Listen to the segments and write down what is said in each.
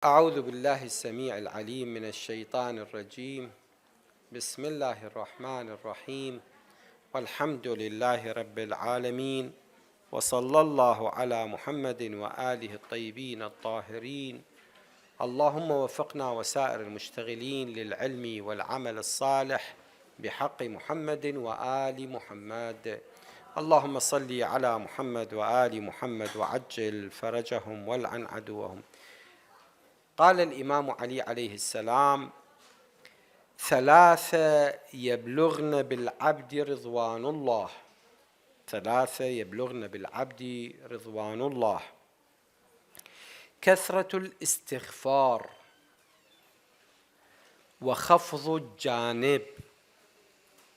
أعوذ بالله السميع العليم من الشيطان الرجيم. بسم الله الرحمن الرحيم. والحمد لله رب العالمين، وصلى الله على محمد وآله الطيبين الطاهرين. اللهم وفقنا وسائر المشتغلين للعلم والعمل الصالح بحق محمد وآل محمد. اللهم صل على محمد وآل محمد وعجل فرجهم والعن عدوهم. قال الإمام علي عليه السلام: ثلاثة يبلغن بالعبد رضوان الله. ثلاثة يبلغن بالعبد رضوان الله: كثرة الاستغفار، وخفض الجانب،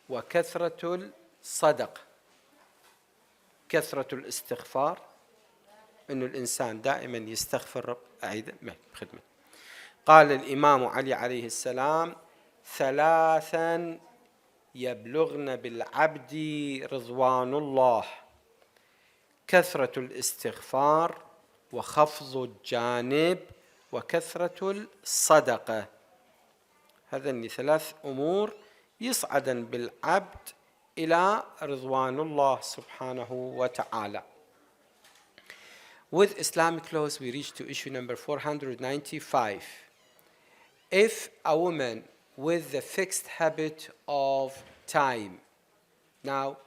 وكثرة الصدقة. كثرة الاستغفار، إنه الإنسان دائما يستغفر. أعيد خدمة. قال الإمام علي عليه السلام: ثلاثا يبلغن بالعبد رضوان الله: كثرة الاستغفار، وخفض الجانب، وكثرة الصدقة. هذين ثلاث أمور يصعدن بالعبد إلى رضوان الله سبحانه وتعالى. With Islamic laws, we reach to issue number 495. If a woman with the fixed habit of time, now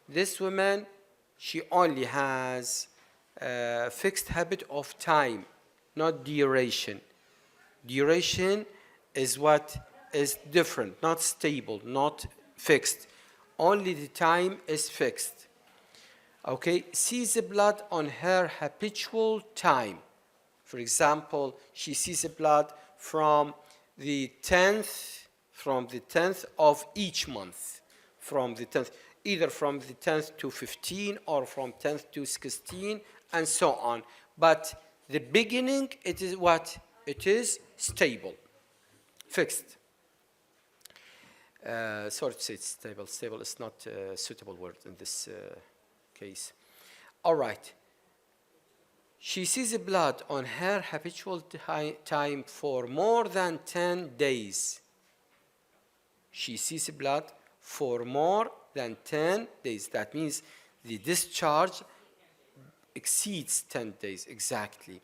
this woman, she only has a fixed habit of time, not duration. Duration is what is different, not stable, not fixed. Only the time is fixed. Okay, sees the blood on her habitual time. For example, she sees the blood from the 10th of each month, from the 10th, either from the 10th to 15 or from 10th to 16 and so on. But the beginning, it is what? It is stable, fixed. Sorry to say it's stable. Stable is not a suitable word in this case. All right. She sees the blood on her habitual time for more than 10 days. She sees the blood for more than 10 days. That means the discharge exceeds 10 days exactly.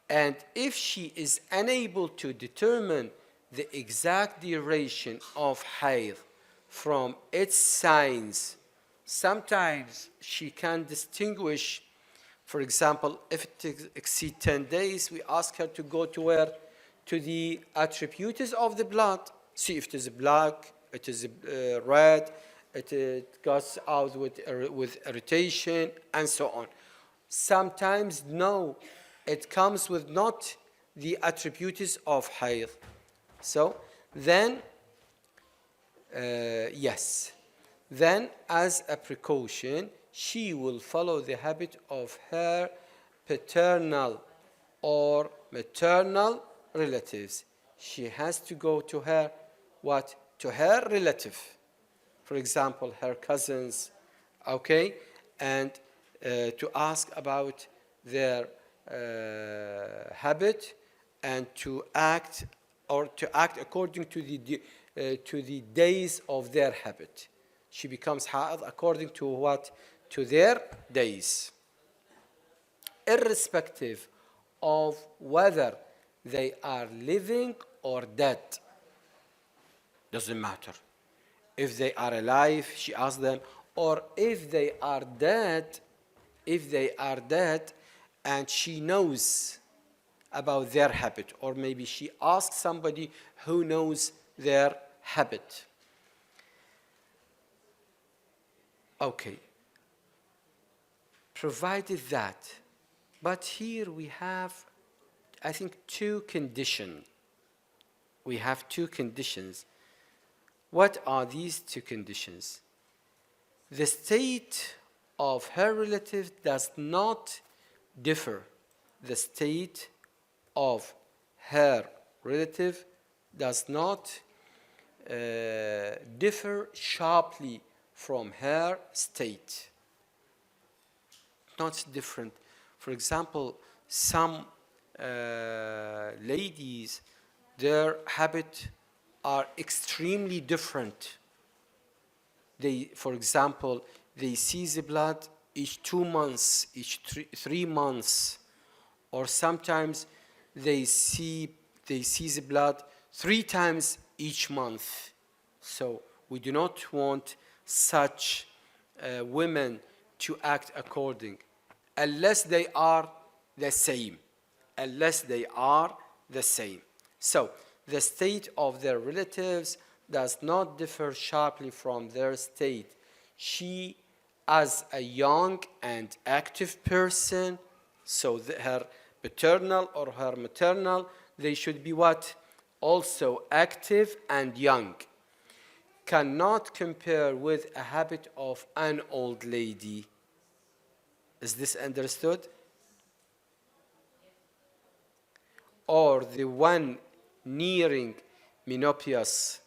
And if she is unable to determine the exact duration of hayd from its signs, sometimes she can distinguish. For example, if it exceeds 10 days, we ask her to go to where? To the attributes of the blood. See if it is black, it is red, it goes out with irritation, and so on. Sometimes, no, it comes with not the attributes of hayd. So then, yes. Then, as a precaution, she will follow the habit of her paternal or maternal relatives. She has to go to her, what? To her relative. For example, her cousins, okay? And to ask about their habit and to act according to the days of their habit. She becomes haid according to what? To their days. Irrespective of whether they are living or dead. Doesn't matter. If they are alive, she asks them, or if they are dead, and she knows about their habit, or maybe she asks somebody who knows their habit. Okay. Provided that, but here we have, I think, two conditions. We have two conditions. What are these two conditions? The state of her relative does not differ. The state of her relative does not differ sharply from her state. Not different. For example, some ladies, their habits are extremely different. They, for example, they see the blood each 2 months, each 3 months, or sometimes they see the blood 3 times each month. So we do not want such women to act according, unless they are the same. Unless they are the same. So the state of their relatives does not differ sharply from their state. She, as a young and active person, so her paternal or her maternal, they should be what? Also active and young. Cannot compare with a habit of an old lady. Is this understood? Or the one nearing menopause.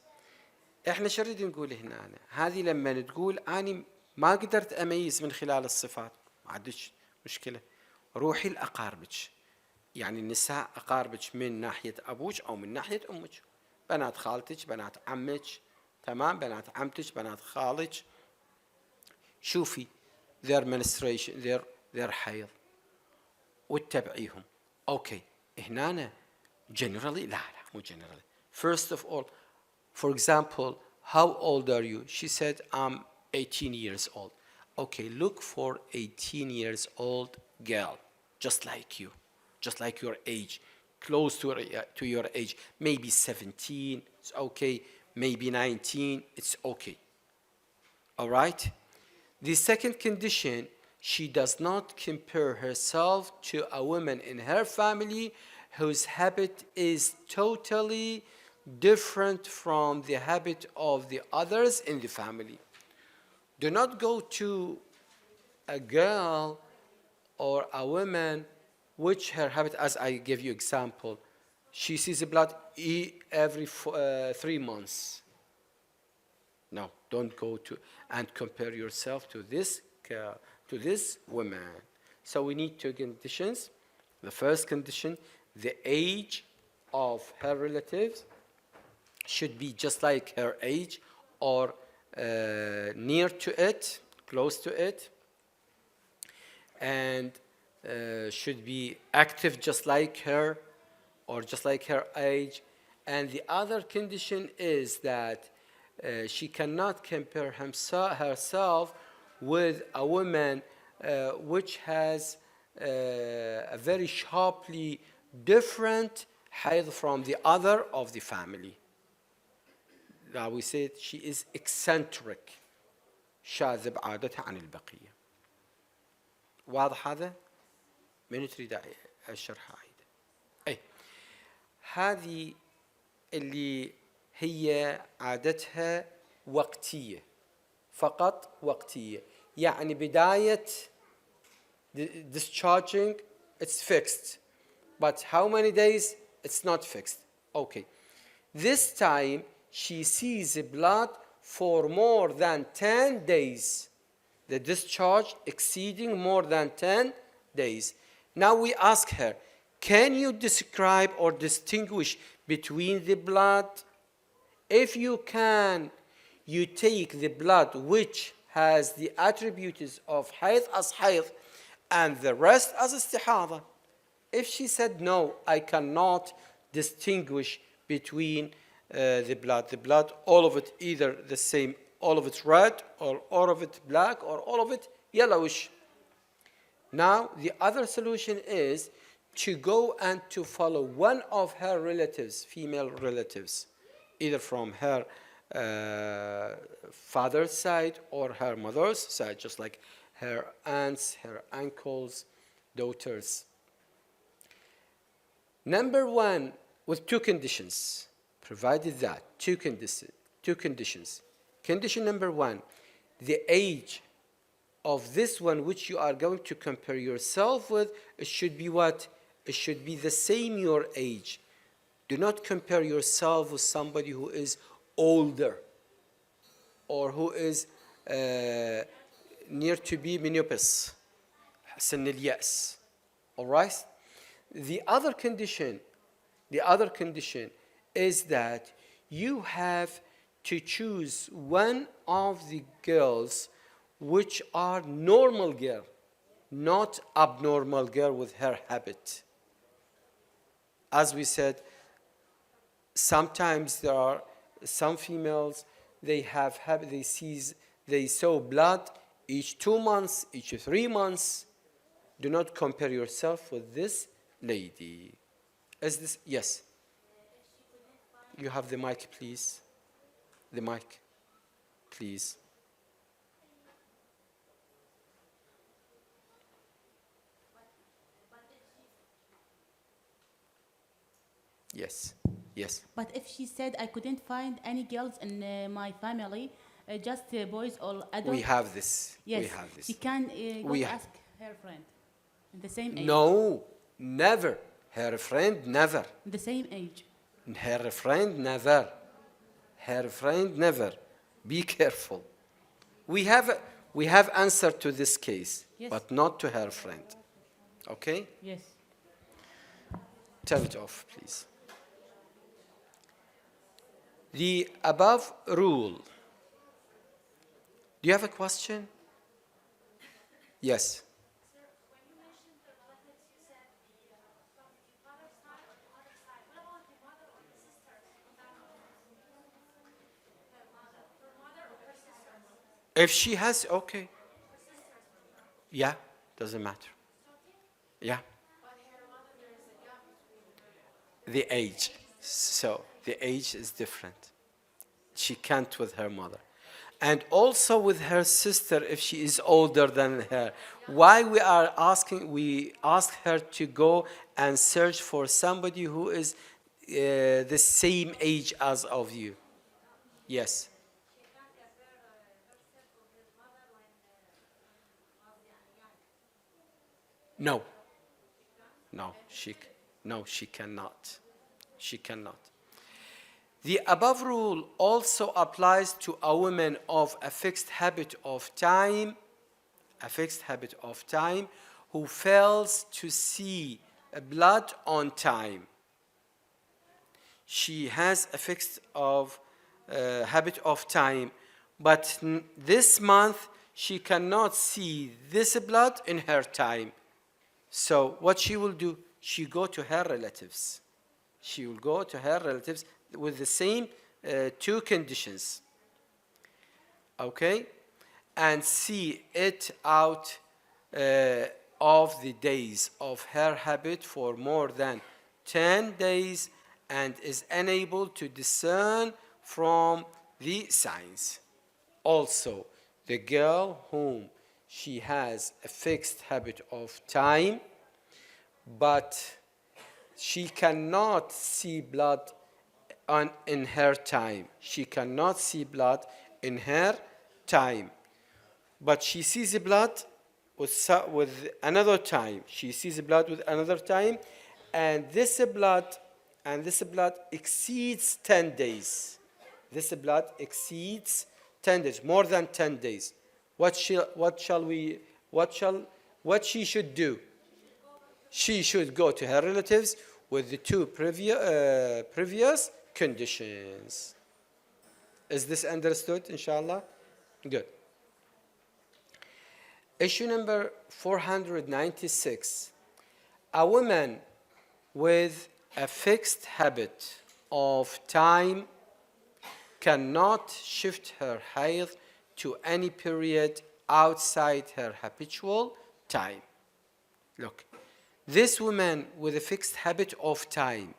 احنا شو نريد نقول هنا؟ هذه لما تقول أنا ما قدرت أميز من خلال الصفات، ما عندش مشكلة، روحي لأقاربك. يعني النساء أقاربك من ناحية أبوك أو من ناحية أمك، بنات خالتك، بنات عمك، تمام، بنات عمتك، بنات خالك. شوفي their menstruation, their حيض، واتبعيهم. أوكي، هنا generally لا مو generally. First of all, for example, how old are you? She said, I'm 18 years old. Okay, look for 18 years old girl, just like you, just like your age, close to your age. Maybe 17, it's okay. Maybe 19, it's okay. All right? The second condition, she does not compare herself to a woman in her family whose habit is totally different from the habit of the others in the family. Do not go to a girl or a woman which her habit, as I give you example, she sees the blood every 3 months. No, don't go to and compare yourself to this woman. So we need two conditions. The first condition, the age of her relatives should be just like her age or near to it, close to it, and should be active just like her or just like her age. And the other condition is that she cannot compare herself with a woman which has a very sharply different haid from the other of the family. Now we said she is eccentric, شاذ بعادتها عن البقية. واضح هذا؟ من تريد الشرح عيد؟ أي هذه اللي هي عادتها وقتية، فقط وقتية. يعني بداية discharging it's fixed, but how many days it's not fixed. Okay, this time she sees blood for more than 10 days, the discharge exceeding more than 10 days. Now we ask her, can you describe or distinguish between the blood? If you can, you take the blood which has the attributes of hayd as hayd and the rest as istihada. If she said, no, I cannot distinguish between the blood, all of it either the same, all of it red, or all of it black, or all of it yellowish. Now, the other solution is to go and to follow one of her relatives, female relatives, either from her father's side or her mother's side, just like her aunts, her uncles, daughters. Number one, with two conditions, provided that, two conditions. Condition number one, the age of this one which you are going to compare yourself with, it should be what? It should be the same your age. Do not compare yourself with somebody who is older or who is near to be menopause, سن اليأس. All right? The other condition is that you have to choose one of the girls which are normal girl, not abnormal girl with her habit. As we said, sometimes there are some females, they have habit, they saw blood each 2 months, each 3 months. Do not compare yourself with this lady. Is this, yes? You have the mic, please. The mic, please. Yes, yes. But if she said I couldn't find any girls in my family, just boys or adults. We have this. Yes. We have this. She can go We to ha- ask her friend in the same age. No, never. Her friend, never. In the same age. Her friend, never. Her friend, never. Be careful. We have answer to this case, Yes. but not to her friend. Okay? Yes. Turn it off, please. The above rule. Do you have a question? Yes. If she has, okay. Yeah, doesn't matter. Yeah. The age. So the age is different. She can't with her mother. And also with her sister if she is older than her. Why we ask her to go and search for somebody who is the same age as of you. Yes. No. No, she cannot. She cannot. The above rule also applies to a woman of a fixed habit of time, who fails to see blood on time. She has a fixed habit of time, but this month she cannot see this blood in her time. So what she will do, she go to her relatives. She will go to her relatives with the same 2 conditions. Okay? And see it out of the days of her habit for more than 10 days and is unable to discern from the signs. Also, the girl whom she has a fixed habit of time, but she cannot see blood in her time. She cannot see blood in her time. But she sees the blood with another time. She sees the blood with another time, and this blood exceeds 10 days. This blood exceeds 10 days, more than 10 days. What she should do? She should go to her relatives with the 2 previous conditions. Is this understood, inshallah? Good. Issue number 496. A woman with a fixed habit of time cannot shift her haid to any period outside her habitual time. Look, this woman with a fixed habit of time,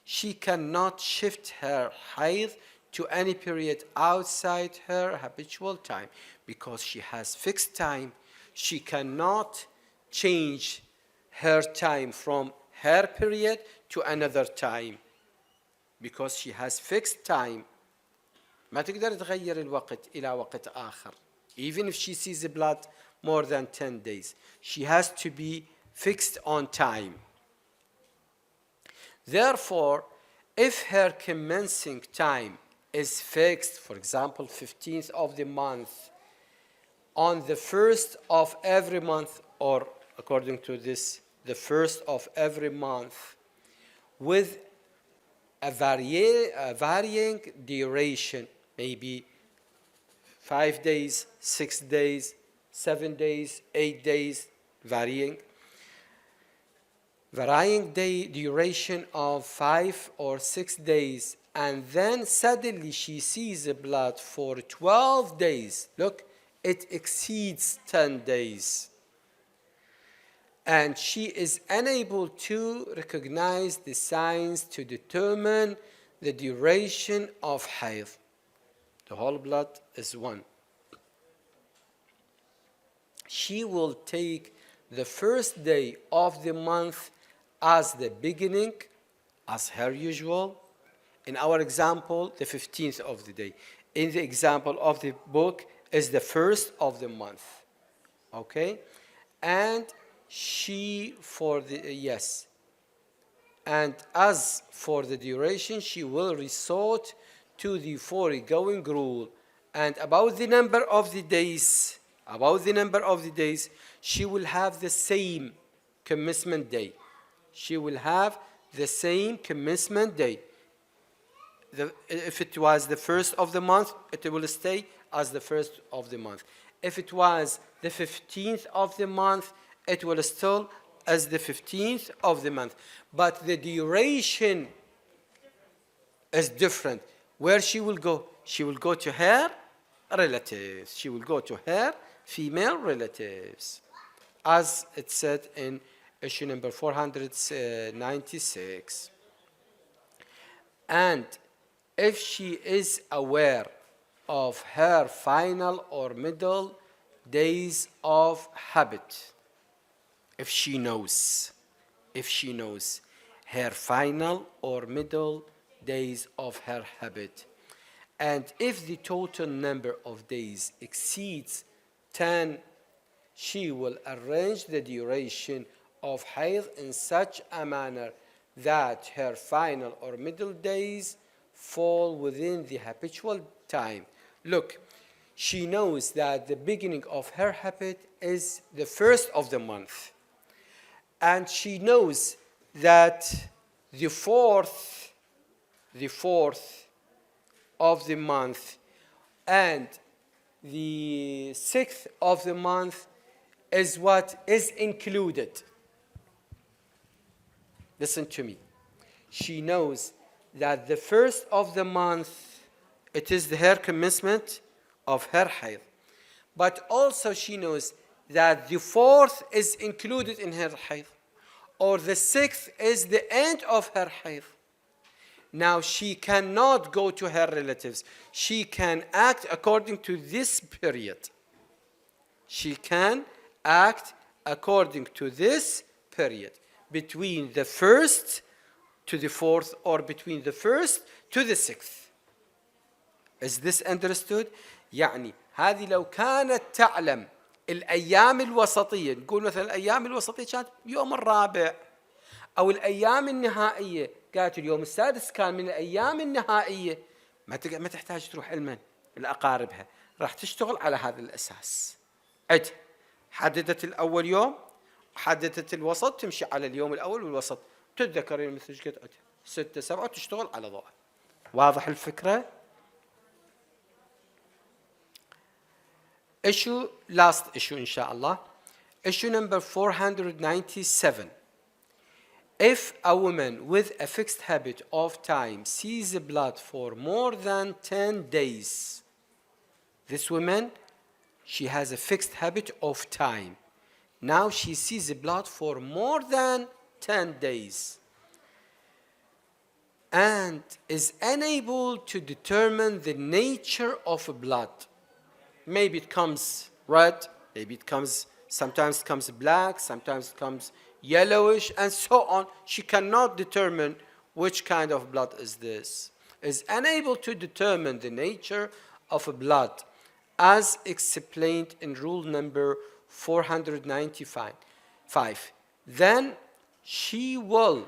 she cannot shift her haid to any period outside her habitual time because she has fixed time. She cannot change her time from her period to another time because she has fixed time. ما تقدر تغير الوقت إلى وقت آخر. Even if she sees the blood more than 10 days, she has to be fixed on time. Therefore, if her commencing time is fixed, for example, 15th of the month, on the 1st of every month, or according to this the first of every month, with a varying duration, maybe 5 days, 6 days, 7 days, 8 days, varying duration of 5 or 6 days, and then suddenly she sees the blood for 12 days. Look, it exceeds 10 days. And she is unable to recognize the signs to determine the duration of hayd. The whole blood is one. She will take the first day of the month as the beginning, as her usual. In our example, the 15th of the day. In the example of the book, is the first of the month. Okay? And she and as for the duration, she will resort to the foregoing rule. And about the number of the days, she will have the same commencement day. She will have the same commencement day. If it was the first of the month, it will stay as the first of the month. If it was the 15th of the month, it will still as the 15th of the month. But the duration is different. Where she will go? She will go to her relatives. She will go to her female relatives, as it said in issue number 496. And if she is aware of her final or middle days of habit, if she knows her final or middle days of her habit, and if the total number of days exceeds 10, she will arrange the duration of hayd in such a manner that her final or middle days fall within the habitual time. Look, she knows that the beginning of her habit is the first of the month. And she knows that the fourth of the month and the 6th of the month is what is included. Listen to me. She knows that the first of the month, it is her commencement of her hayd. But also she knows that the 4th is included in her hayd, or the 6th is the end of her hayd. Now she cannot go to her relatives. She can act according to this period. She can act according to this period, between the 1st to the 4th, or between the 1st to the 6th. Is this understood? يعني هذه لو كانت تعلم الأيام الوسطية، نقول مثلا الأيام الوسطية كانت يوم الرابع، أو الأيام النهائية قالت اليوم السادس كان من الأيام النهائية، ما تحتاج تروح علما لأقاربها، راح تشتغل على هذا الأساس. حددت الأول يوم، حددت الوسط، تمشي على اليوم الأول والوسط، تتذكرين مثل ايش قد 6 7 تشتغل على ضوء. واضح الفكرة؟ Issue, last issue inshallah. Issue number 497. If a woman with a fixed habit of time sees blood for more than 10 days, this woman, she has a fixed habit of time. Now she sees blood for more than 10 days and is unable to determine the nature of blood. Maybe it comes red, maybe it comes, sometimes it comes black, sometimes it comes yellowish, and so on. She cannot determine which kind of blood is this. Is unable to determine the nature of blood, as explained in rule number 495. Then she will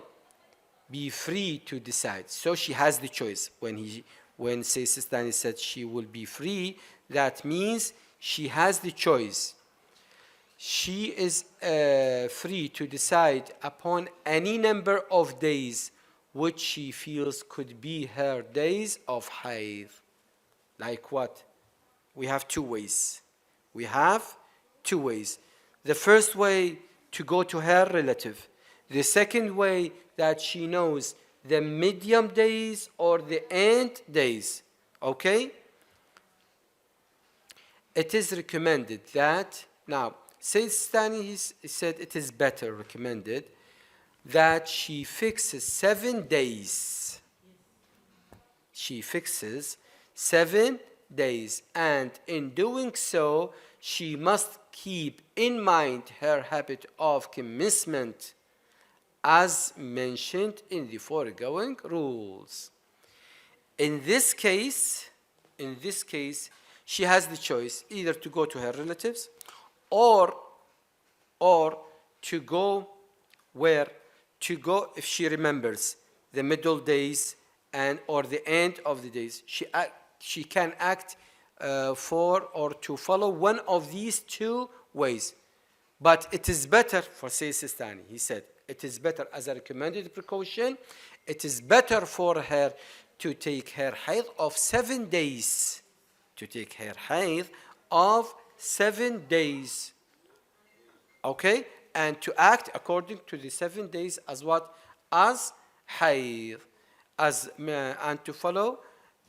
be free to decide. So she has the choice. When Sistani said she will be free, that means she has the choice. she is free to decide upon any number of days which she feels could be her days of hayd. Like what? We have two ways. We have two ways. The first way, to go to her relative. The second way, that she knows the medium days or the end days. Okay? It is recommended that, now, Sayyid Sistani he said it is better recommended that she fixes 7 days. She fixes 7 days, and in doing so, she must keep in mind her habit of commencement as mentioned in the foregoing rules. In this case, she has the choice either to go to her relatives or to go where? To go, if she remembers the middle days and or the end of the days, she can act for or to follow one of these two ways. But it is better for Sayyid Sistani, he said, it is better as a recommended precaution, it is better for her to take her hayd of 7 days. To take her hayd of 7 days. Okay? And to act according to the 7 days as what? As hayd. And to follow.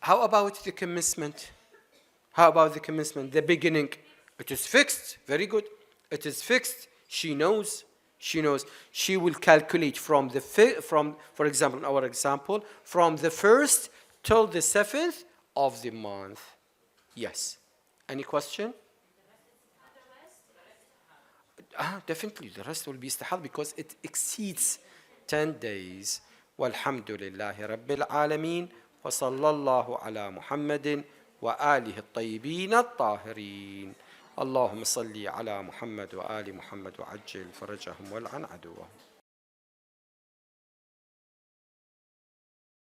How about the commencement? How about the commencement? The beginning. It is fixed. Very good. It is fixed. She knows. She knows. She will calculate from the for example, in our example, from the 1st till the 7th of the month. Yes. Any question? Definitely, the rest will be istihad because it exceeds 10 days. والحمد لله رب العالمين وصلى الله على محمد وآله الطيبين الطاهرين. اللهم صل على محمد وآل محمد وعجل فرجهم والعن عدوهم.